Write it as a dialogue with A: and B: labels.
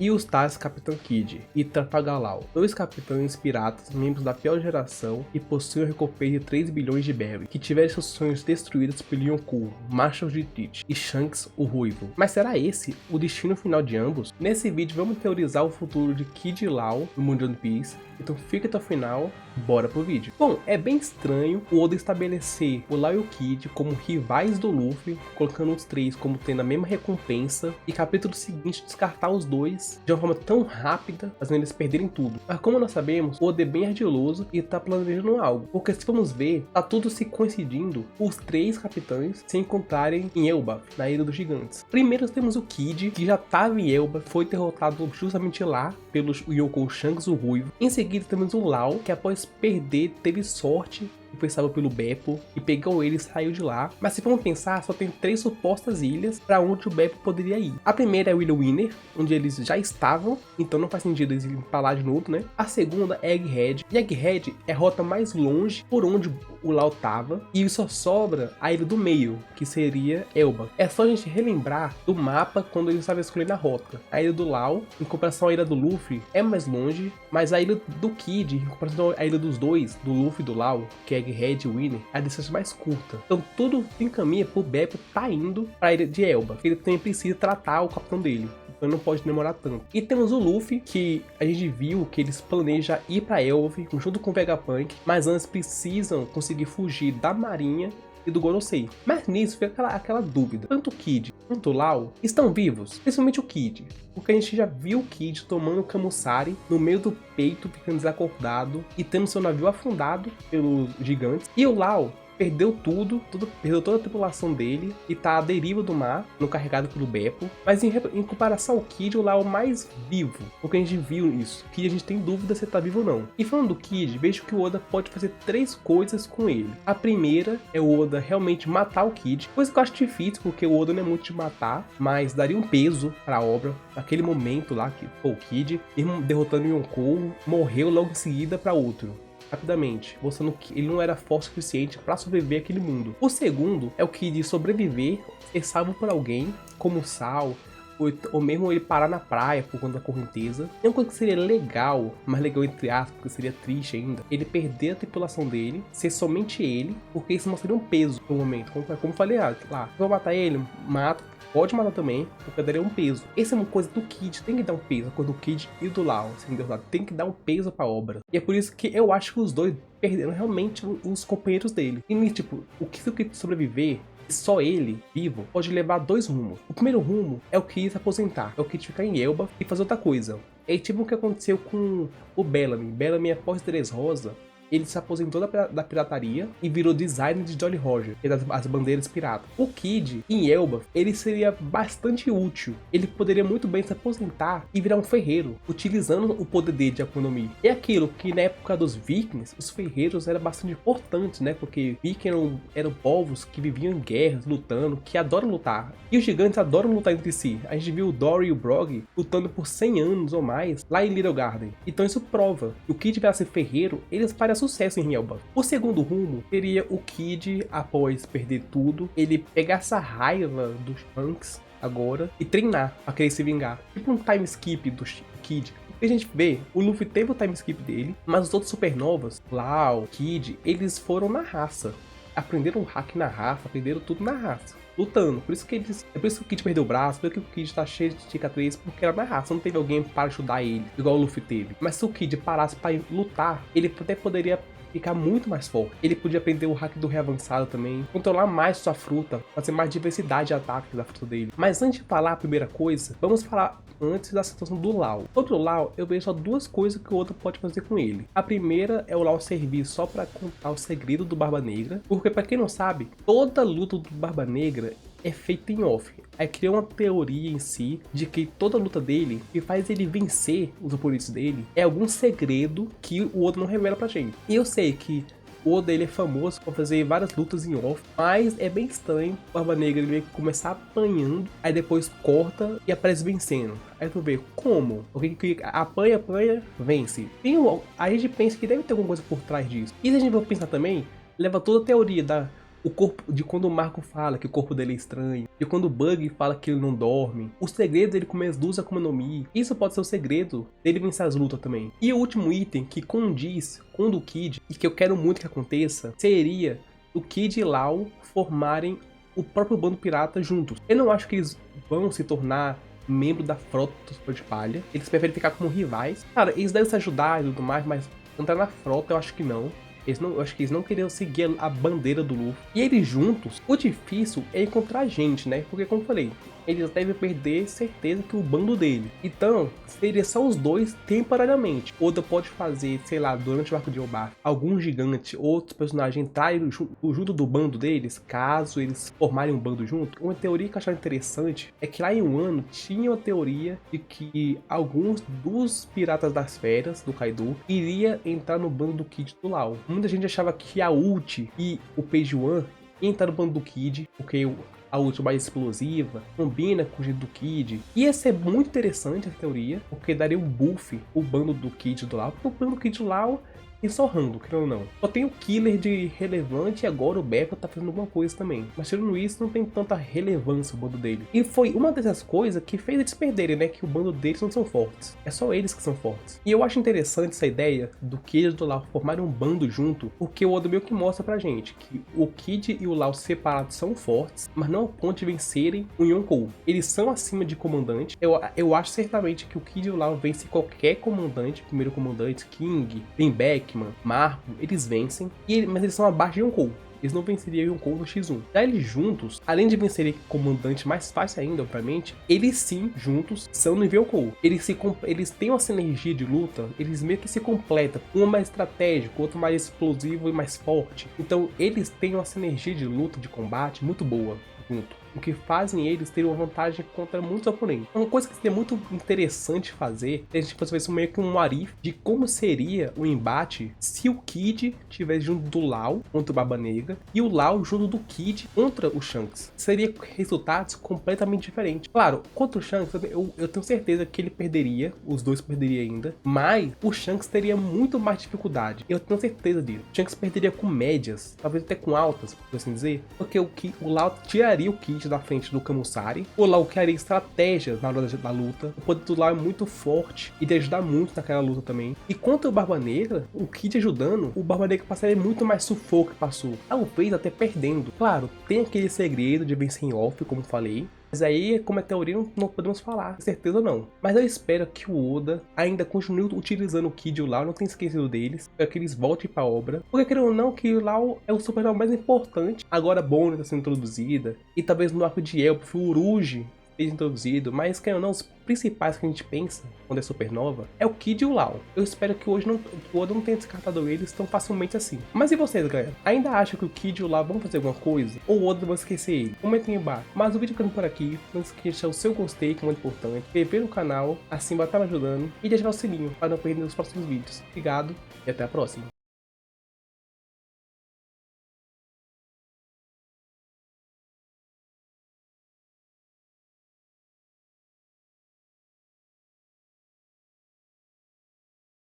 A: e os tais Capitão Kid e Trafalgar, dois capitães piratas, membros da pior geração e possuem uma recompensa de 3 bilhões de berry, que tiveram seus sonhos destruídos pelo Yonkou, Marshal de Teach, e Shanks, o Ruivo. Mas será esse o destino final de ambos? Nesse vídeo vamos teorizar o futuro de Kid e Law no mundo de One Piece, então fica até o final, bora pro vídeo. Bom, é bem estranho o Oda estabelecer o Law e o Kid como rivais do Luffy, colocando os três como tendo a mesma recompensa, e capítulo seguinte descartar os dois de uma forma tão rápida, fazendo eles perderem tudo. Mas como nós sabemos, o Oda é bem ardiloso e tá planejando algo, porque se vamos ver, tá tudo se coincidindo, os três capitães se encontrarem em Elbaf, na Ilha dos Gigantes. Primeiro temos o Kid, que já estava em Elbaf, foi derrotado justamente lá pelos Yonkou, Shanks, o Ruivo. Em seguida temos o Law, que após perder teve sorte e foi salvo pelo Beppo e pegou ele e saiu de lá. Mas se vamos pensar, só tem 3 supostas ilhas para onde o Beppo poderia ir. A primeira é o Ilha Winner, onde eles já estavam, então não faz sentido eles irem pra lá de novo, né? A segunda é Egghead, e Egghead é a rota mais longe por onde o Law tava, e só sobra a Ilha do Meio, que seria Elba. É só a gente relembrar do mapa quando ele estava escolhendo a rota. A Ilha do Law, em comparação à Ilha do Luffy, é mais longe, mas a Ilha do Kid, em comparação à Ilha dos dois, do Luffy e do Law, que é Egghead e Winner, é a distância mais curta. Então tudo encaminha pro Beppo tá indo pra Ilha de Elba, que ele também precisa tratar o capitão dele. Então não pode demorar tanto. E temos o Luffy, que a gente viu que eles planejam ir pra Elbaf junto com o Vegapunk, mas antes precisam conseguir fugir da marinha e do Gorosei. Mas nisso fica aquela dúvida. Tanto o Kid quanto o Law estão vivos, principalmente o Kid, porque a gente já viu o Kid tomando Kamusari no meio do peito, ficando desacordado e tendo seu navio afundado pelos gigantes. E o Law perdeu perdeu toda a tripulação dele e tá à deriva do mar, no carregado pelo Beppo. Mas em comparação ao Kid, o Law é o mais vivo, porque a gente viu isso, que a gente tem dúvida se ele tá vivo ou não. E falando do Kid, vejo que o Oda pode fazer 3 coisas com ele. A primeira é o Oda realmente matar o Kid, coisa que eu acho difícil, porque o Oda não é muito de matar, mas daria um peso pra obra, naquele momento lá, que o Kid, derrotando o Yonkou, morreu logo em seguida pra outro. Rapidamente, mostrando que ele não era forte o suficiente para sobreviver àquele mundo. O segundo é o que de sobreviver, ser salvo por alguém, como o Sal, ou mesmo ele parar na praia por conta da correnteza. É uma coisa que seria legal, mas legal entre aspas, porque seria triste ainda, ele perder a tripulação dele, ser somente ele, porque isso mostraria um peso no momento. Como falei lá, vou matar ele, mata. Pode matar também, porque daria um peso. Essa é uma coisa do Kid, tem que dar um peso. Quando o Kid e o do Law sendo derrotados, tem que dar um peso pra obra. E é por isso que eu acho que os dois perderam realmente os companheiros dele. E tipo, o Kid sobreviver, só ele, vivo, pode levar 2 rumos. O primeiro rumo é o Kid se aposentar, é o Kid ficar em Elba e fazer outra coisa. É tipo o que aconteceu com o Bellamy. Bellamy, após Dressrosa, ele se aposentou da pirataria e virou designer de Jolly Roger, que é das bandeiras piratas. O Kid, em Elbaf, ele seria bastante útil. Ele poderia muito bem se aposentar e virar um ferreiro, utilizando o poder dele de Akuma no Mi. É aquilo que na época dos Vikings, os ferreiros eram bastante importantes, né? Porque Vikings eram povos que viviam em guerras, lutando, que adoram lutar. E os gigantes adoram lutar entre si. A gente viu o Dory e o Brog lutando por 100 anos ou mais lá em Little Garden. Então isso prova que o Kid vai ser ferreiro, eles fariam sucesso em Elbaf. O segundo rumo seria o Kid, após perder tudo, ele pegar essa raiva dos Shanks agora e treinar pra querer se vingar. Tipo um time skip do Kid. E a gente vê, o Luffy teve o time skip dele, mas os outros supernovas, Law, Kid, eles foram na raça. Aprenderam o hack na raça, aprenderam tudo na raça, lutando. Por isso que é por isso que o Kid perdeu o braço, por isso que o Kid tá cheio de cicatriz, porque era na raça, não teve alguém para ajudar ele, igual o Luffy teve. Mas se o Kid parasse para lutar, ele até poderia ficar muito mais forte. Ele podia aprender o hack do reavançado também, controlar mais sua fruta, fazer mais diversidade de ataques da fruta dele. Mas antes de falar a primeira coisa, vamos falar antes da situação do Law. Sobre o Law, eu vejo só 2 coisas que o Oda pode fazer com ele. A primeira é o Law servir só para contar o segredo do Barba Negra, porque para quem não sabe, toda luta do Barba Negra é feita em off. Aí cria uma teoria em si de que toda a luta dele, que faz ele vencer os oponentes dele, é algum segredo que o Oda não revela pra gente. E eu sei que o Oda ele é famoso por fazer várias lutas em off, mas é bem estranho o Barba Negra ele começar apanhando, aí depois corta e aparece vencendo. Aí tu vê como? Alguém que apanha, vence. A gente pensa que deve ter alguma coisa por trás disso. E se a gente for pensar também, leva toda a teoria o corpo, de quando o Marco fala que o corpo dele é estranho, de quando o Bug fala que ele não dorme, o segredo dele comer as duas Akuma no Mi, isso pode ser o segredo dele vencer as lutas também. E o último item que condiz com o do Kid, e que eu quero muito que aconteça, seria o Kid e Law formarem o próprio bando pirata juntos. Eu não acho que eles vão se tornar membro da frota do Chapéu de Palha, eles preferem ficar como rivais. Cara, eles devem se ajudar e tudo mais, mas entrar na frota eu acho que não. Eu acho que eles não queriam seguir a bandeira do Luffy. E eles juntos, o difícil é encontrar gente, né? Porque como eu falei, eles devem perder certeza que o bando dele. Então, seria só os dois temporariamente. Oda pode fazer, sei lá, durante o arco de Obar, algum gigante, outros personagens entrarem junto do bando deles, caso eles formarem um bando junto. Uma teoria que eu achava interessante é que lá em Wano tinha uma teoria de que alguns dos piratas das férias, do Kaido, iria entrar no bando do Kid do Law. Muita gente achava que a Ult e o Page One iam entrar no bando do Kid, porque a ult mais explosiva, combina com o jeito do Kid. Ia ser muito interessante a teoria, porque daria um buff o bando do Kid do Law, porque o bando do Kid do Law e só Rando, querendo ou não. Só tem o Killer de relevante e agora o Beppo tá fazendo alguma coisa também. Mas tirando isso, não tem tanta relevância o bando dele. E foi uma dessas coisas que fez eles perderem, né? Que o bando deles não são fortes. É só eles que são fortes. E eu acho interessante essa ideia do Kid e do Law formarem um bando junto, porque o Oda meio que mostra pra gente que o Kid e o Law separados são fortes, mas não ao ponto de vencerem o Yonkou. Eles são acima de comandante. Eu acho certamente que o Kid e o Law vencem qualquer comandante, primeiro comandante, King, Beck, Marco, eles vencem, mas eles são abaixo de Yonkou. Eles não venceriam Yonkou no X1. Já eles juntos, além de vencerem comandante mais fácil ainda, obviamente, eles sim, juntos, são no nível Yonkou. Eles têm uma sinergia de luta, eles meio que se completam. Um é mais estratégico, outro mais explosivo e mais forte. Então, eles têm uma sinergia de luta, de combate muito boa junto. O que fazem eles terem uma vantagem contra muitos oponentes. Uma coisa que seria muito interessante fazer é a gente fazer isso meio que um arif de como seria o embate se o Kid estivesse junto do Law contra o Barba Negra e o Law junto do Kid contra o Shanks. Seria resultados completamente diferentes. Claro, contra o Shanks eu tenho certeza que ele perderia, os dois perderiam ainda, mas o Shanks teria muito mais dificuldade. Eu tenho certeza disso. O Shanks perderia com médias, talvez até com altas, por assim dizer, porque o Law tiraria o Kid da frente do Kamusari. O Law criaria estratégias na hora da luta. O poder do Law é muito forte e de ajudar muito naquela luta também. E contra o Barba Negra, o Kid ajudando, o Barba Negra passaria muito mais sufoco que passou. Talvez até perdendo. Claro, tem aquele segredo de vencer em off, como falei. Mas aí, como é teoria, não podemos falar, com certeza não. Mas eu espero que o Oda ainda continue utilizando o Kid e o Law, não tenha esquecido deles, para que eles voltem para a obra. Porque, querendo ou não, que o Law é o super-herói mais importante. Agora a Bonnie está sendo introduzida, e talvez no arco de Elbaf, o Uruji seja introduzido, mas, querendo ou não, os principais que a gente pensa quando é supernova é o Kid e o Law. Eu espero que hoje o Oda não tenha descartado eles tão facilmente assim. Mas e vocês, galera? Ainda acham que o Kid e o Law vão fazer alguma coisa? Ou o Oda vai esquecer ele? Comentem aí embaixo. Mas o vídeo ficando por aqui. Não esqueça de deixar o seu gostei, que é muito importante. Inscrever no canal, assim vai estar me ajudando. E de ativar o sininho para não perder os próximos vídeos. Obrigado e até a próxima.